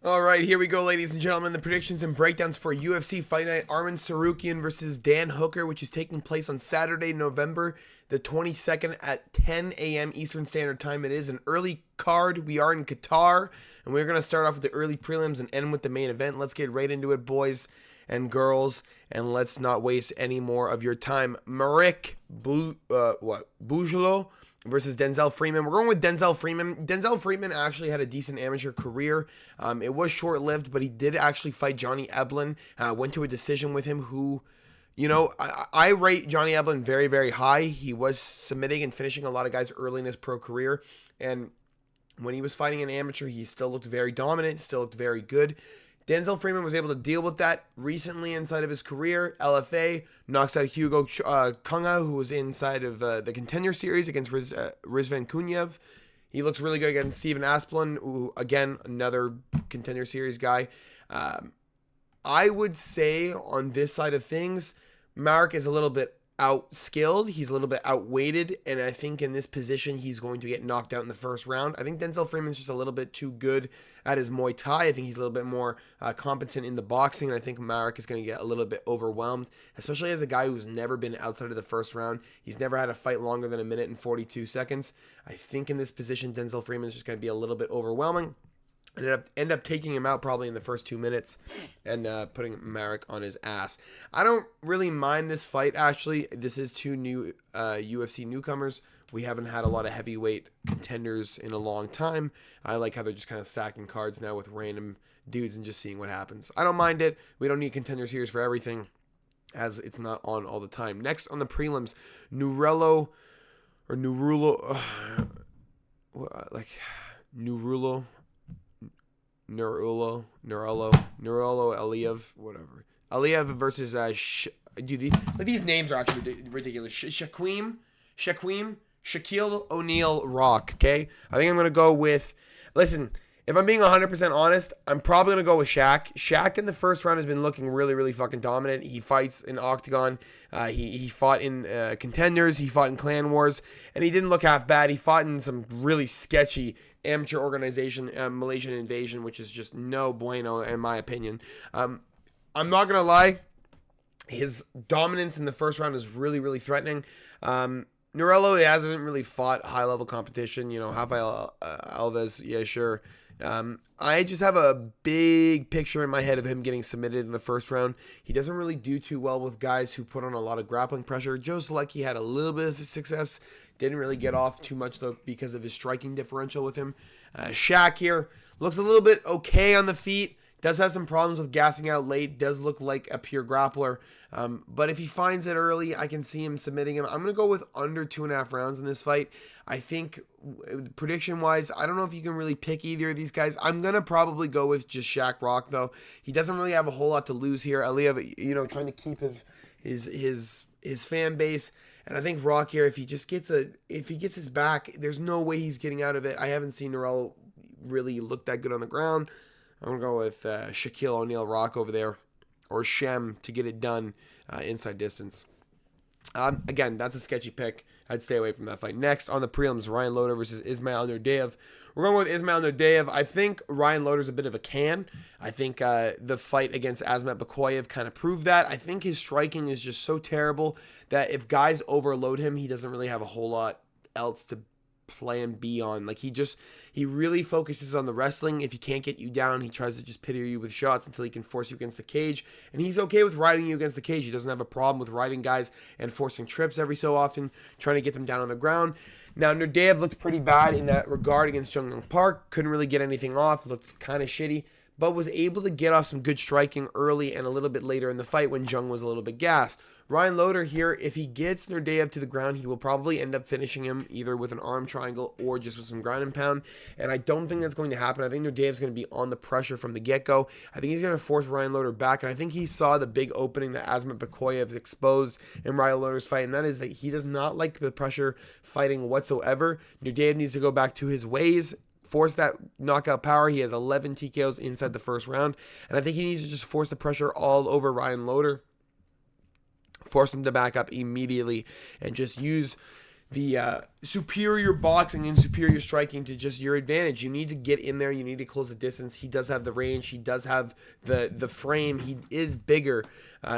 All right, here we go, ladies and gentlemen. The predictions and breakdowns for UFC Fight Night. Armin Tsarukyan versus Dan Hooker, which is taking place on Saturday, November the 22nd at 10 a.m. Eastern Standard Time. It is an early card. We are in Qatar, and we're going to start off with the early prelims and end with the main event. Let's get right into it, boys and girls, and let's not waste any more of your time. Marek Bujalo versus Denzel Freeman. We're going with Denzel Freeman. Denzel Freeman actually had a decent amateur career. It was short-lived, but he did actually fight Johnny Eblen. Went to a decision with him who, I rate Johnny Eblen very, very high. He was submitting and finishing a lot of guys early in his pro career. And when he was fighting an amateur, he still looked very dominant, still looked very good. Denzel Freeman was able to deal with that recently inside of his career. LFA knocks out Hugo Kunga, who was inside of the Contender Series against Rizvan Kunyev. He looks really good against Steven Asplund, who, again, another Contender Series guy. I would say on this side of things, Marek is a little bit out-skilled. He's a little bit outweighted, and I think in this position, he's going to get knocked out in the first round. I think Denzel Freeman's just a little bit too good at his Muay Thai. I think he's a little bit more competent in the boxing, and I think Marek is going to get a little bit overwhelmed, especially as a guy who's never been outside of the first round. He's never had a fight longer than 1:42. I think in this position, Denzel Freeman is just going to be a little bit overwhelming. And end up taking him out probably in the first 2 minutes and putting Marek on his ass. I don't really mind this fight, actually. This is two new UFC newcomers. We haven't had a lot of heavyweight contenders in a long time. I like how they're just kind of stacking cards now with random dudes and just seeing what happens. I don't mind it. We don't need contender series for everything, as it's not on all the time. Next on the prelims, Nurulo Aliyev, whatever. Aliyev versus these names are actually ridiculous. Shaquille O'Neal Rock. Okay, I think I'm gonna go with. Listen, if I'm being 100% honest, I'm probably gonna go with Shaq. Shaq in the first round has been looking really, really fucking dominant. He fights in Octagon. He fought in Contenders. He fought in Clan Wars, and he didn't look half bad. He fought in some really sketchy amateur organization, Malaysian Invasion, which is just no bueno in my opinion. I'm not gonna lie, his dominance in the first round is really, really threatening. Nurello hasn't really fought high level competition. Rafael Alves, yeah, sure. I just have a big picture in my head of him getting submitted in the first round. He doesn't really do too well with guys who put on a lot of grappling pressure. Joe Selecki had a little bit of success. Didn't really get off too much, though, because of his striking differential with him. Shaq here looks a little bit okay on the feet. Does have some problems with gassing out late. Does look like a pure grappler. But if he finds it early, I can see him submitting him. I'm going to go with under 2.5 rounds in this fight. I think prediction-wise, I don't know if you can really pick either of these guys. I'm going to probably go with just Shaq Rock, though. He doesn't really have a whole lot to lose here. Aliyev, trying to keep his fan base. And I think Rock here, if he gets his back, there's no way he's getting out of it. I haven't seen Norell really look that good on the ground. I'm going to go with Shaquille O'Neal Rock over there, or Shem to get it done inside distance. Again, that's a sketchy pick. I'd stay away from that fight. Next on the prelims, Ryan Loder versus Ismail Nurdeev. We're going with Ismail Nurdeev. I think Ryan Loder's a bit of a can. I think the fight against Asmat Bakoyev kind of proved that. I think his striking is just so terrible that if guys overload him, he doesn't really have a whole lot else to plan B on. Like he really focuses on the wrestling. If he can't get you down, he tries to just pity you with shots until he can force you against the cage. And he's okay with riding you against the cage. He doesn't have a problem with riding guys and forcing trips every so often, trying to get them down on the ground. Now, Nurdeev looked pretty bad in that regard against Jung Young Park. Couldn't really get anything off. Looked kind of shitty, but was able to get off some good striking early and a little bit later in the fight when Jung was a little bit gassed. Ryan Loder here, if he gets Nurdeev to the ground, he will probably end up finishing him either with an arm triangle or just with some ground and pound. And I don't think that's going to happen. I think Nurdeev's going to be on the pressure from the get-go. I think he's going to force Ryan Loder back. And I think he saw the big opening that Asmat Bakoyev exposed in Ryan Loder's fight. And that is that he does not like the pressure fighting whatsoever. Nurdeev needs to go back to his ways, force that knockout power. He has 11 TKOs inside the first round. And I think he needs to just force the pressure all over Ryan Loder. Force him to back up immediately and just use superior boxing and superior striking to just your advantage. You need to get in there. You need to close the distance. He does have the range. He does have the frame. He is bigger,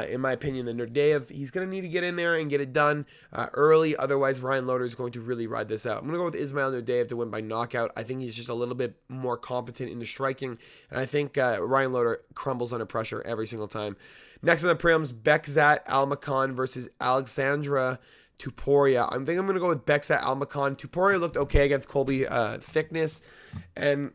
in my opinion, than Nurdayev. He's going to need to get in there and get it done early. Otherwise, Ryan Loder is going to really ride this out. I'm going to go with Ismail Nurdayev to win by knockout. I think he's just a little bit more competent in the striking. And I think Ryan Loder crumbles under pressure every single time. Next on the prelims, Bekzat Almakhan versus Alexandra Tuporia. I think I'm going to go with Bekzat Almakhan. Tuporia looked okay against Colby Thickness, and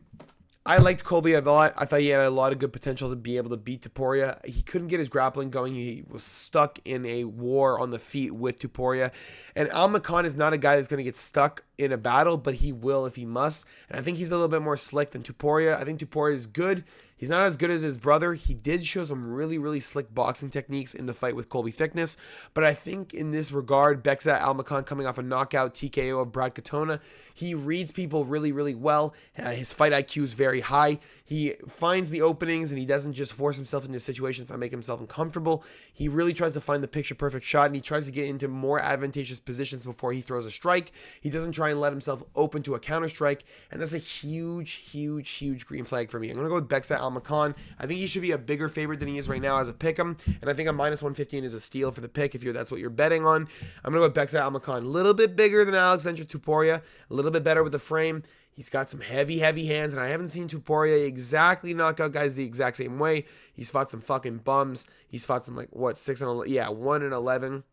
I liked Colby a lot. I thought he had a lot of good potential to be able to beat Tuporia. He couldn't get his grappling going. He was stuck in a war on the feet with Tuporia. And Almakhan is not a guy that's going to get stuck in a battle, but he will if he must. And I think he's a little bit more slick than Tuporia. I think Tuporia is good. He's not as good as his brother. He did show some really, really slick boxing techniques in the fight with Colby Thickness. But I think in this regard, Bekzat Almakhan coming off a knockout TKO of Brad Katona, he reads people really, really well. His fight IQ is very high. He finds the openings and he doesn't just force himself into situations that make himself uncomfortable. He really tries to find the picture-perfect shot, and he tries to get into more advantageous positions before he throws a strike. He doesn't try and let himself open to a counter strike, and that's a huge, huge, huge green flag for me. I'm going to go with Bekzat Almakhan. I think he should be a bigger favorite than he is right now as a pick'em, and I think a minus 115 is a steal for the pick if that's what you're betting on. I'm going to go with Bekzat Almakhan. A little bit bigger than Alexandra Tuporia, a little bit better with the frame. He's got some heavy, heavy hands, and I haven't seen Tuporia exactly knock out guys the exact same way. He's fought some fucking bums. He's fought some, 6 and 11, 1 and 11.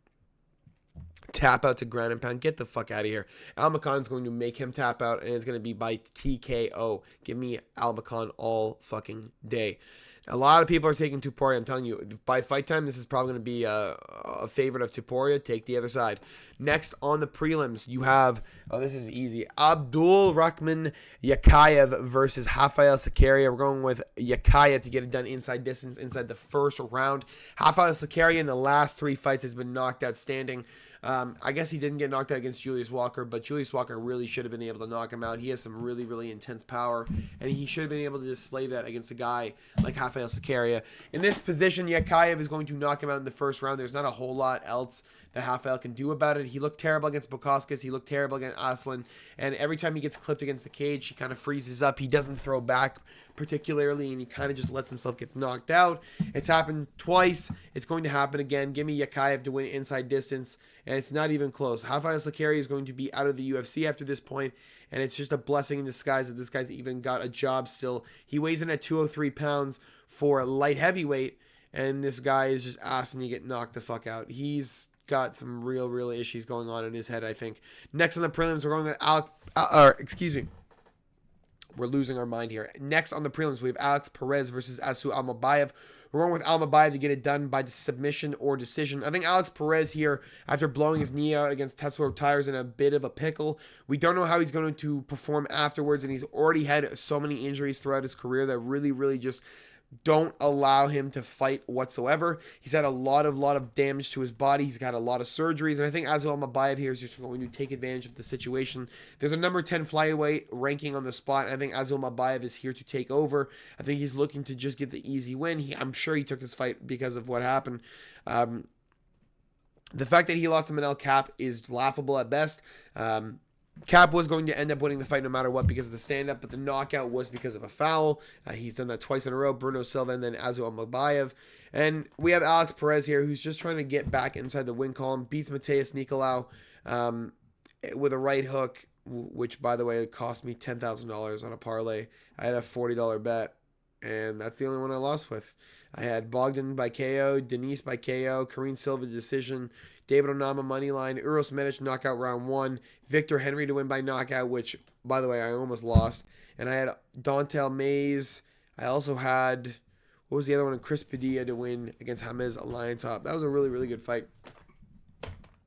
Tap out to ground and pound. Get the fuck out of here. Almakhan is going to make him tap out, and it's going to be by TKO. Give me Almakhan all fucking day. A lot of people are taking Tuporia. I'm telling you, by fight time, this is probably going to be a favorite of Tuporia. Take the other side. Next on the prelims, you have, this is easy, Abdul Rahman Yakayev versus Rafael Sakaria. We're going with Yakayev to get it done inside distance, inside the first round. Rafael Sakaria in the last 3 fights has been knocked out standing. I guess he didn't get knocked out against Julius Walker, but Julius Walker really should have been able to knock him out. He has some really, really intense power, and he should have been able to display that against a guy like Rafael Sakaria. In this position, Yakayev is going to knock him out in the first round. There's not a whole lot else that Rafael can do about it. He looked terrible against Bukauskas. He looked terrible against Aslan, and every time he gets clipped against the cage, he kind of freezes up. He doesn't throw back particularly, and he kind of just lets himself get knocked out. It's happened twice. It's going to happen again. Give me Yakayev to win inside distance, and it's not even close. Rafael Sakaria is going to be out of the UFC after this point, and it's just a blessing in disguise that this guy's even got a job still. He weighs in at 203 pounds for light heavyweight, and this guy is just asking to get knocked the fuck out. He's got some real issues going on in his head, I think. Next on the prelims, we're going with we're losing our mind here. Next on the prelims, we have Alex Perez versus Asu Almabayev. We're going with Almabayev to get it done by submission or decision. I think Alex Perez here, after blowing his knee out against Tetsuo Taira, is in a bit of a pickle. We don't know how he's going to perform afterwards, and he's already had so many injuries throughout his career that really just don't allow him to fight whatsoever. He's had a lot of damage to his body. He's got a lot of surgeries, and I think Azu Almabayev here is just going to take advantage of the situation. There's a number 10 flyweight ranking on the spot, and I think Azu Almabayev is here to take over. I think he's looking to just get the easy win. I'm sure he took this fight because of what happened. The fact that he lost to Manel Cap is laughable at best. Cap was going to end up winning the fight no matter what because of the stand-up, but the knockout was because of a foul. He's done that twice in a row, Bruno Silva and then Azu Almabayev. And we have Alex Perez here, who's just trying to get back inside the win column, beats Mateus Nicolau with a right hook, which, by the way, cost me $10,000 on a parlay. I had a $40 bet, and that's the only one I lost with. I had Bogdan by KO, Denise by KO, Karine Silva decision, David Onama moneyline, Uros Medic knockout round 1, Victor Henry to win by knockout, which, by the way, I almost lost. And I had Dontel Mays. I also had, what was the other one? Chris Padilla to win against James Alliantop. That was a really good fight.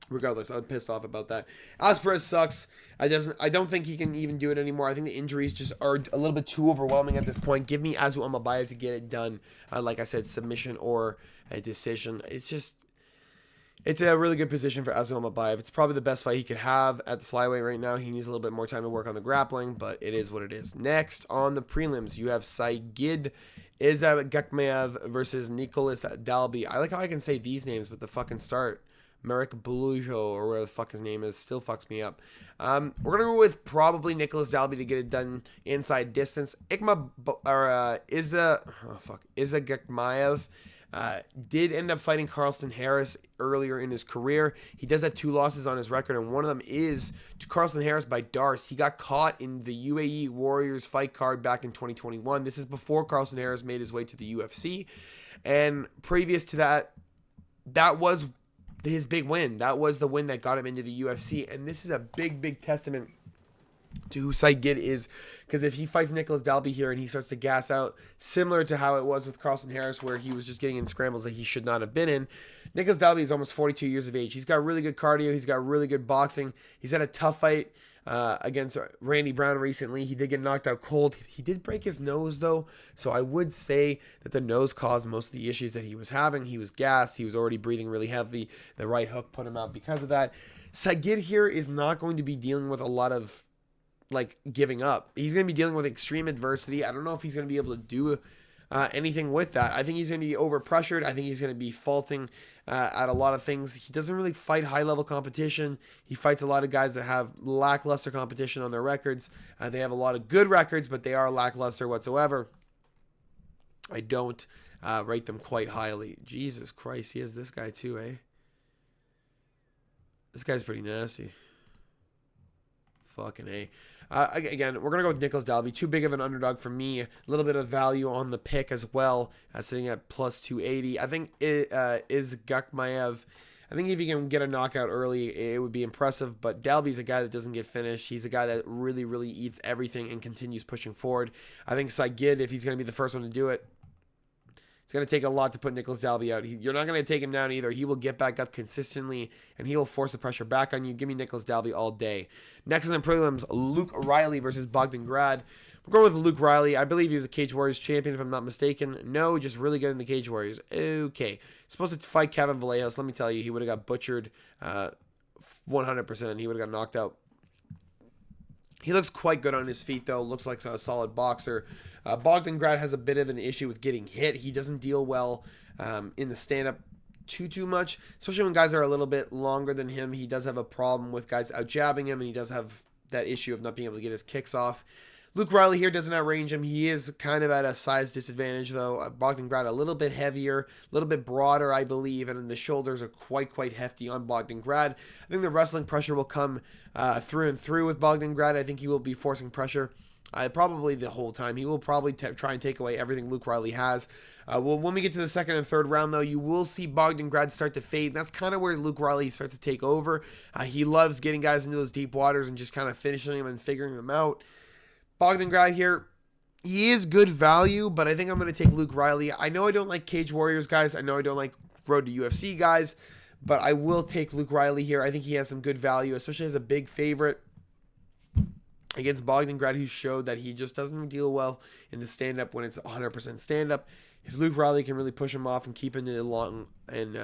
Regardless, I'm pissed off about that. Alex Perez sucks. I don't think he can even do it anymore. I think the injuries just are a little bit too overwhelming at this point. Give me Azu Almabayev to get it done. Like I said, submission or a decision. It's a really good position for Azu Almabayev. It's probably the best fight he could have at the flyweight right now. He needs a little bit more time to work on the grappling, but it is what it is. Next on the prelims, you have Saigid Izagakmeyev versus Nicholas Dalby. I like how I can say these names with the fucking start. Marek Blujo, or whatever the fuck his name is, still fucks me up. We're gonna go with probably Nicholas Dalby to get it done inside distance. Iza Gekmaev did end up fighting Carlston Harris earlier in his career. He does have 2 losses on his record, and one of them is to Carlston Harris by Darce. He got caught in the UAE Warriors fight card back in 2021. This is before Carlston Harris made his way to the UFC, and previous to that, that was his big win. That was the win that got him into the UFC, and this is a big testament to who Saigid is, because if he fights Nicholas Dalby here and he starts to gas out, similar to how it was with Carlston Harris, where he was just getting in scrambles that he should not have been in, Nicholas Dalby is almost 42 years of age. He's got really good cardio. He's got really good boxing. He's had a tough fight against Randy Brown recently. He did get knocked out cold. He did break his nose, though, so I would say that the nose caused most of the issues that he was having. He was gassed. He was already breathing really heavy. The right hook put him out because of that. Saigid here is not going to be dealing with a lot of giving up. He's going to be dealing with extreme adversity. I don't know if he's going to be able to do anything with that. I think he's going to be overpressured. I think he's going to be faulting at a lot of things. He doesn't really fight high-level competition. He fights a lot of guys that have lackluster competition on their records. They have a lot of good records, but they are lackluster whatsoever. I don't rate them quite highly. Jesus Christ, he has this guy too, eh? This guy's pretty nasty. Fucking A. Again, we're going to go with Nicholas Dalby. Too big of an underdog for me. A little bit of value on the pick as well, sitting at plus 280. I think it is Gekmaev. I think if you can get a knockout early, it would be impressive. But Dalby's a guy that doesn't get finished. He's a guy that really eats everything and continues pushing forward. I think Saigid, if he's going to be the first one to do it, it's going to take a lot to put Nicholas Dalby out. You're not going to take him down either. He will get back up consistently, and he will force the pressure back on you. Give me Nicholas Dalby all day. Next in the prelims, Luke Riley versus Bogdan Grad. We're going with Luke Riley. I believe he was a Cage Warriors champion, if I'm not mistaken. No, just really good in the Cage Warriors. Okay. Supposed to fight Kevin Vallejos. Let me tell you, he would have got butchered 100%. He would have got knocked out. He looks quite good on his feet, though. Looks like a solid boxer. Bogdan Grad has a bit of an issue with getting hit. He doesn't deal well in the stand-up too much, especially when guys are a little bit longer than him. He does have a problem with guys out-jabbing him, and he does have that issue of not being able to get his kicks off. Luke Riley here doesn't outrange him. He is kind of at a size disadvantage, though. Bogdan Grad a little bit heavier, a little bit broader, I believe, and the shoulders are quite hefty on Bogdan Grad. I think the wrestling pressure will come through and through with Bogdan Grad. I think he will be forcing pressure probably the whole time. He will probably try and take away everything Luke Riley has. When we get to the second and third round, though, you will see Bogdan Grad start to fade. That's kind of where Luke Riley starts to take over. He loves getting guys into those deep waters and just kind of finishing them and figuring them out. Bogdan Grad here, he is good value, but I think I'm going to take Luke Riley. I know I don't like Cage Warriors guys. I know I don't like Road to UFC guys, but I will take Luke Riley here. I think he has some good value, especially as a big favorite against Bogdan Grad, who showed that he just doesn't deal well in the stand-up when it's 100% stand-up. If Luke Riley can really push him off and keep him in the long and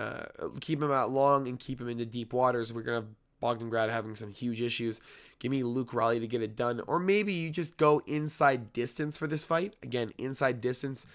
keep him out long and keep him into deep waters, we're going to have Bogdan Grad having some huge issues. Give me Luke Riley to get it done. Or maybe you just go inside distance for this fight. Again, inside distance.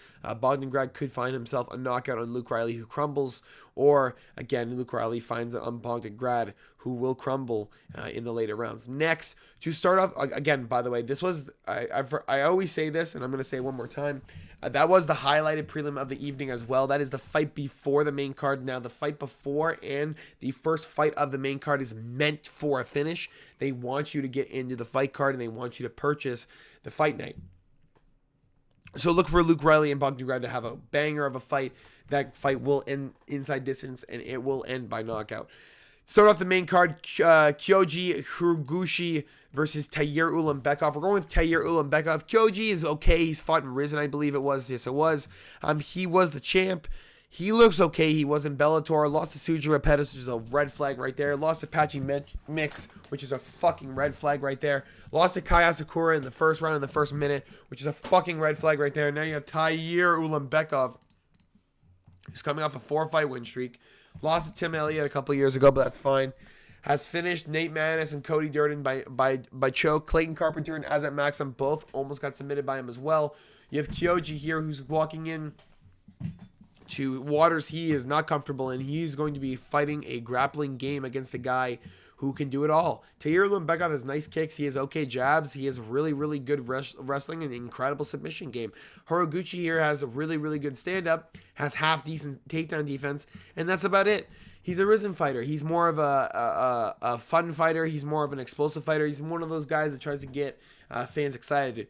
Bogdan Grad could find himself a knockout on Luke Riley who crumbles. Or, again, Luke Riley finds it on Bogdan Grad who will crumble in the later rounds. Next, to start off, again, by the way, this was, I always say this, and I'm going to say it one more time. That was the highlighted prelim of the evening as well. That is the fight before the main card. Now, the fight before and the first fight of the main card is meant for a finish. They want you to get into the fight card, and they want you to purchase the fight night. So look for Luke Riley and Bogdan Grad to have a banger of a fight. That fight will end inside distance, and it will end by knockout. Start off the main card, Kyoji Hiraguchi versus Tayyar Ulanbekov. We're going with Tayyar Ulanbekov. Kyoji is okay. He's fought in Risen, I believe it was. Yes, it was. He was the champ. He looks okay. He was in Bellator. Lost to Suja Repetis, which is a red flag right there. Lost to Pachi Mix, which is a fucking red flag right there. Lost to Kai Asakura in the first round in the first minute, which is a fucking red flag right there. Now you have Tayyar Ulanbekov, who's coming off a 4-fight win streak. Lost to Tim Elliott a couple years ago, but that's fine. Has finished Nate Maness and Cody Durden by choke. Clayton Carpenter and Azat Maxim both almost got submitted by him as well. You have Kyoji here, who's walking in to waters he is not comfortable in. He's going to be fighting a grappling game against a guy who can do it all. Taira Ulanbekov has nice kicks. He has okay jabs. He has really, really good wrestling and incredible submission game. Horiguchi here has a really, really good stand-up, has half-decent takedown defense, and that's about it. He's a risen fighter. He's more of a fun fighter. He's more of an explosive fighter. He's one of those guys that tries to get fans excited.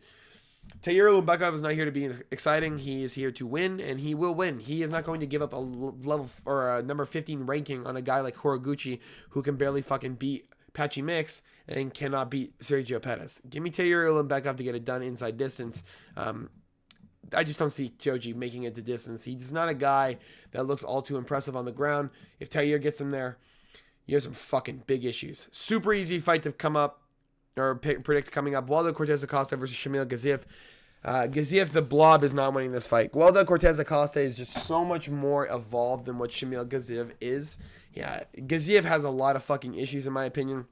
Taira Ulanbekov is not here to be exciting. He is here to win, and he will win. He is not going to give up a level or a number 15 ranking on a guy like Horiguchi, who can barely fucking beat Patchy Mix and cannot beat Sergio Pettis. Give me Taira Ulanbekov to get it done inside distance. I just don't see Joji making it the distance. He's not a guy that looks all too impressive on the ground. If Taira gets him there, you have some fucking big issues. Super easy fight to come up. Or predict coming up. Waldo Cortez Acosta versus Shamil Gaziev. Gaziev, the blob, is not winning this fight. Waldo Cortez Acosta is just so much more evolved than what Shamil Gaziev is. Yeah, Gaziev has a lot of fucking issues, in my opinion.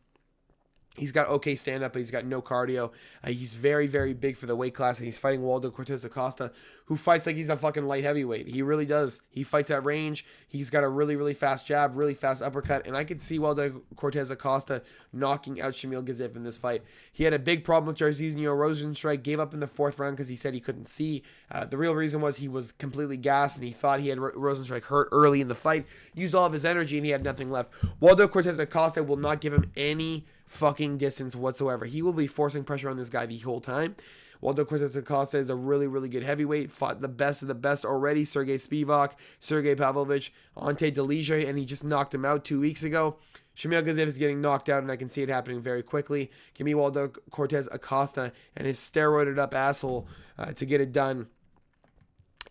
He's got okay stand-up, but he's got no cardio. He's very, very big for the weight class, and he's fighting Waldo Cortez Acosta, who fights like he's a fucking light heavyweight. He really does. He fights at range. He's got a really, really fast jab, really fast uppercut, and I could see Waldo Cortez Acosta knocking out Shamil Gaziev in this fight. He had a big problem with Jairzinho Rozenstruik, gave up in the 4th round because he said he couldn't see. The real reason was he was completely gassed, and he thought he had Rozenstruik hurt early in the fight, used all of his energy, and he had nothing left. Waldo Cortez Acosta will not give him any fucking distance whatsoever. He will be forcing pressure on this guy the whole time. Waldo Cortez Acosta is a really, really good heavyweight. Fought the best of the best already. Sergey Spivak, Sergey Pavlovich, Ante Delija, and he just knocked him out 2 weeks ago. Shamil Gaziev is getting knocked out, and I can see it happening very quickly. Give me Waldo Cortez Acosta and his steroided up asshole to get it done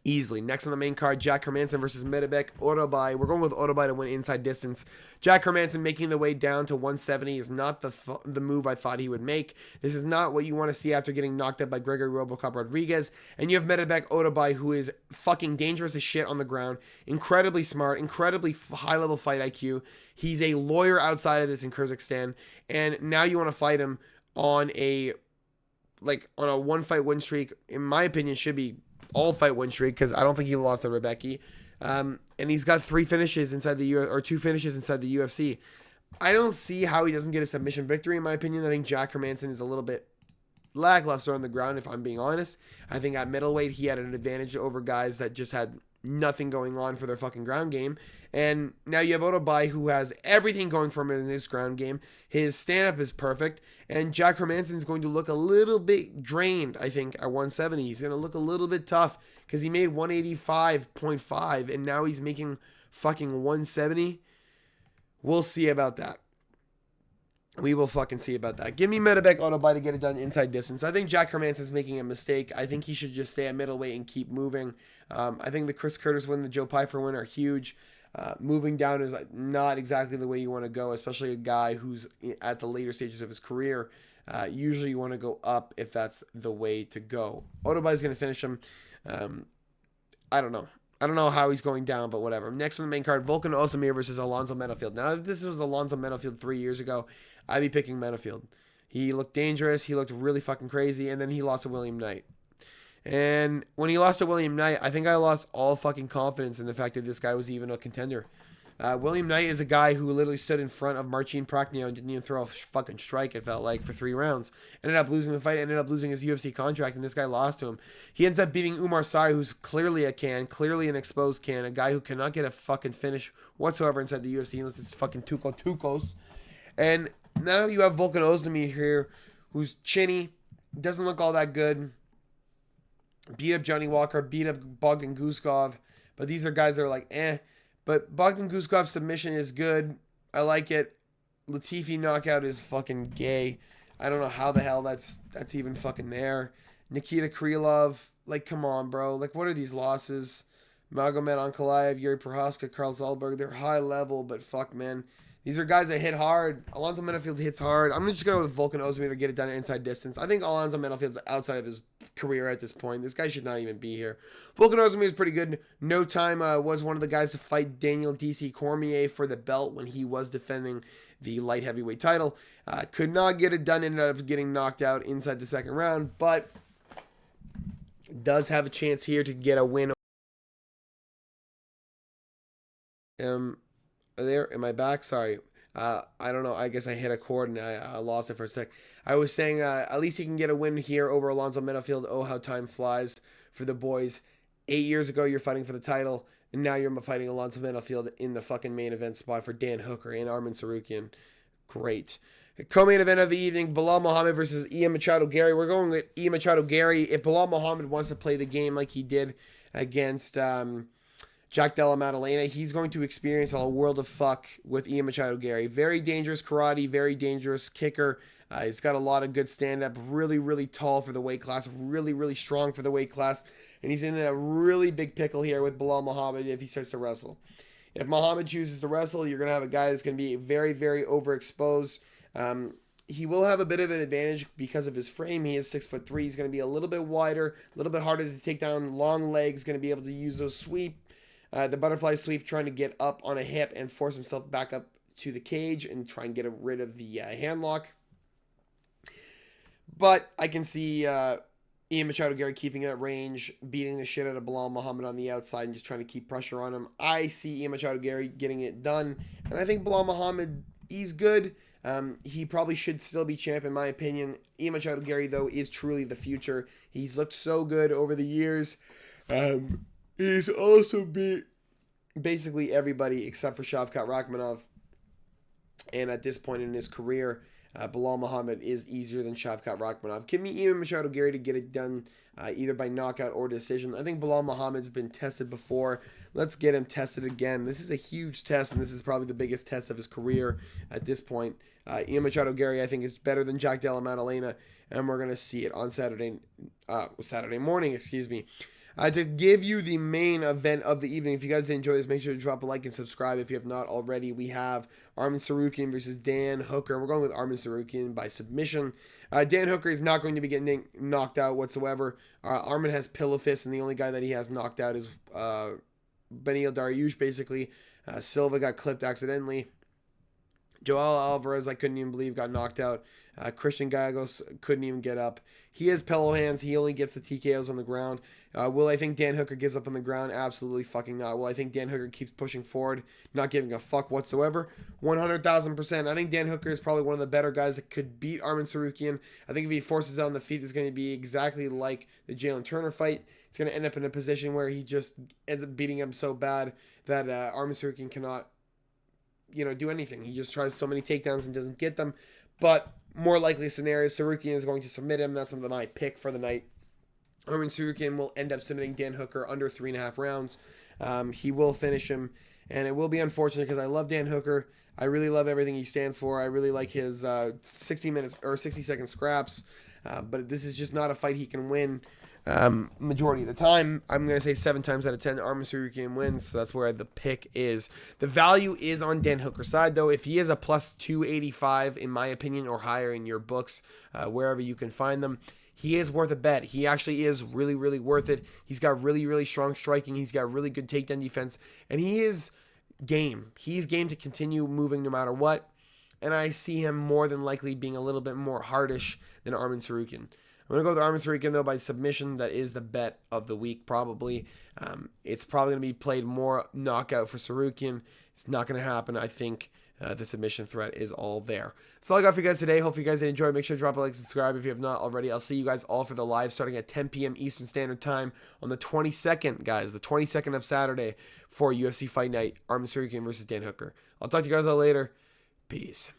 easily. Next on the main card, Jack Hermanson versus Medebek Orobai. We're going with Orobai to win inside distance. Jack Hermanson making the way down to 170 is not the move I thought he would make. This is not what you want to see after getting knocked out by Gregory Robocop Rodriguez. And you have Medebek Orobai, who is fucking dangerous as shit on the ground. Incredibly smart, incredibly high-level fight IQ. He's a lawyer outside of this in Kyrgyzstan. And now you want to fight him on a one-fight win streak. In my opinion, should be all-fight win streak, because I don't think he lost to Rebecca. And he's got 3 finishes inside the or 2 finishes inside the UFC. I don't see how he doesn't get a submission victory, in my opinion. I think Jack Hermanson is a little bit lackluster on the ground, if I'm being honest. I think at middleweight, he had an advantage over guys that just had nothing going on for their fucking ground game. And now you have Orobai, who has everything going for him in his ground game. His stand-up is perfect. And Jack Hermanson is going to look a little bit drained, I think, at 170. He's going to look a little bit tough because he made 185.5, and now he's making fucking 170. We'll see about that. We will fucking see about that. Give me Medebek Orobai to get it done inside distance. I think Jack Hermanson's making a mistake. I think he should just stay at middleweight and keep moving. I think the Chris Curtis win, the Joe Pyfer win are huge. Moving down is not exactly the way you want to go, especially a guy who's at the later stages of his career. Usually you want to go up if that's the way to go. Orobai going to finish him. I don't know. I don't know how he's going down, but whatever. Next on the main card, Volkan Ozdemir versus Alonzo Menafield. Now, if this was Alonzo Menafield 3 years ago, I'd be picking Menafield. He looked dangerous. He looked really fucking crazy, and then he lost to William Knight. And when he lost to William Knight, I think I lost all fucking confidence in the fact that this guy was even a contender. William Knight is a guy who literally stood in front of Marcin Prachnio and didn't even throw a fucking strike, it felt like, for 3 rounds. Ended up losing the fight, ended up losing his UFC contract, and this guy lost to him. He ends up beating Umar Sai, who's clearly a can, clearly an exposed can, a guy who cannot get a fucking finish whatsoever inside the UFC unless it's fucking Tukos. And now you have Volkan Ozdemir here, who's chinny, doesn't look all that good. Beat up Johnny Walker, beat up Bogdan Guskov, but these are guys that are like, eh. But Bogdan Guskov's submission is good. I like it. Latifi knockout is fucking gay. I don't know how the hell that's even fucking there. Nikita Krylov, like, come on, bro. Like, what are these losses? Magomed Ankalaev, Yuri Prohaska, Carl Zalberg. They're high level, but fuck, man. These are guys that hit hard. Alonzo Menafield hits hard. I'm just going to go with Volkan Ozdemir to get it done at inside distance. I think Alonzo Menafield's outside of his career at this point. This guy should not even be here. Volkan Ozdemir is pretty good. No Time was one of the guys to fight Daniel DC Cormier for the belt when he was defending the light heavyweight title. Could not get it done. Ended up getting knocked out inside the 2nd round, but does have a chance here to get a win there? Am I back? Sorry. I don't know. I guess I hit a chord and I lost it for a sec. I was saying at least he can get a win here over Alonzo Menifield. Oh, how time flies for the boys. 8 years ago, you're fighting for the title, and now you're fighting Alonzo Menifield in the fucking main event spot for Dan Hooker and Arman Tsarukyan. Great. Co-main event of the evening, Bilal Muhammad versus Ian Machado Gary. We're going with Ian Machado Gary. If Bilal Muhammad wants to play the game like he did against Jack Della Maddalena, he's going to experience a world of fuck with Ian Machado Gary. Very dangerous karate, very dangerous kicker. He's got a lot of good stand-up, really, really tall for the weight class, really, really strong for the weight class. And he's in a really big pickle here with Bilal Muhammad if he starts to wrestle. If Muhammad chooses to wrestle, you're going to have a guy that's going to be very, very overexposed. He will have a bit of an advantage because of his frame. He is 6'3". He's going to be a little bit wider, a little bit harder to take down. Long legs, going to be able to use those sweep. The butterfly sweep, trying to get up on a hip and force himself back up to the cage and try and get rid of the hand lock. But I can see Ian Machado Gary keeping at range, beating the shit out of Bilal Muhammad on the outside and just trying to keep pressure on him. I see Ian Machado Gary getting it done. And I think Bilal Muhammad, he's good. He probably should still be champ in my opinion. Ian Machado Gary, though, is truly the future. He's looked so good over the years. He's also beat basically everybody except for Shavkat Rakhmonov. And at this point in his career, Bilal Muhammad is easier than Shavkat Rakhmonov. Give me Ian Machado Gary to get it done either by knockout or decision. I think Bilal Muhammad's been tested before. Let's get him tested again. This is a huge test, and this is probably the biggest test of his career at this point. Ian Machado Gary, I think, is better than Jack Della Maddalena, and we're going to see it on Saturday morning, to give you the main event of the evening. If you guys enjoy this, make sure to drop a like and subscribe if you have not already. We have Arman Tsarukyan versus Dan Hooker. We're going with Arman Tsarukyan by submission. Dan Hooker is not going to be getting knocked out whatsoever. Arman has pillow fists, and the only guy that he has knocked out is Beneil Dariush, basically. Silva got clipped accidentally. Joel Alvarez, I couldn't even believe, got knocked out. Christian Gallegos couldn't even get up. He has pillow hands. He only gets the TKOs on the ground. Will I think Dan Hooker gives up on the ground? Absolutely fucking not. Will I think Dan Hooker keeps pushing forward, not giving a fuck whatsoever? 100,000%. I think Dan Hooker is probably one of the better guys that could beat Arman Tsarukyan. I think if he forces it on the feet, it's going to be exactly like the Jalen Turner fight. It's going to end up in a position where he just ends up beating him so bad that Arman Tsarukyan cannot, do anything. He just tries so many takedowns and doesn't get them. But more likely scenario, Tsarukyan is going to submit him. That's my pick for the night. Arman Tsarukyan will end up submitting Dan Hooker under 3.5 rounds. He will finish him, and it will be unfortunate because I love Dan Hooker. I really love everything he stands for. I really like his 60-second scraps, but this is just not a fight he can win majority of the time. I'm going to say 7 times out of 10, Arman Tsarukyan wins, so that's where the pick is. The value is on Dan Hooker's side, though. If he is a plus 285, in my opinion, or higher in your books, wherever you can find them, he is worth a bet. He actually is really, really worth it. He's got really, really strong striking. He's got really good takedown defense, and he is game. He's game to continue moving no matter what, and I see him more than likely being a little bit more hardish than Arman Tsarukyan. I'm going to go with Arman Tsarukyan, though, by submission. That is the bet of the week, probably. It's probably going to be played more knockout for Tsarukyan. It's not going to happen. I think the submission threat is all there. That's all I got for you guys today. Hope you guys enjoyed. Make sure to drop a like and subscribe if you have not already. I'll see you guys all for the live starting at 10 p.m. Eastern Standard Time on the 22nd, guys. The 22nd of Saturday for UFC Fight Night. Arman Tsarukyan versus Dan Hooker. I'll talk to you guys all later. Peace.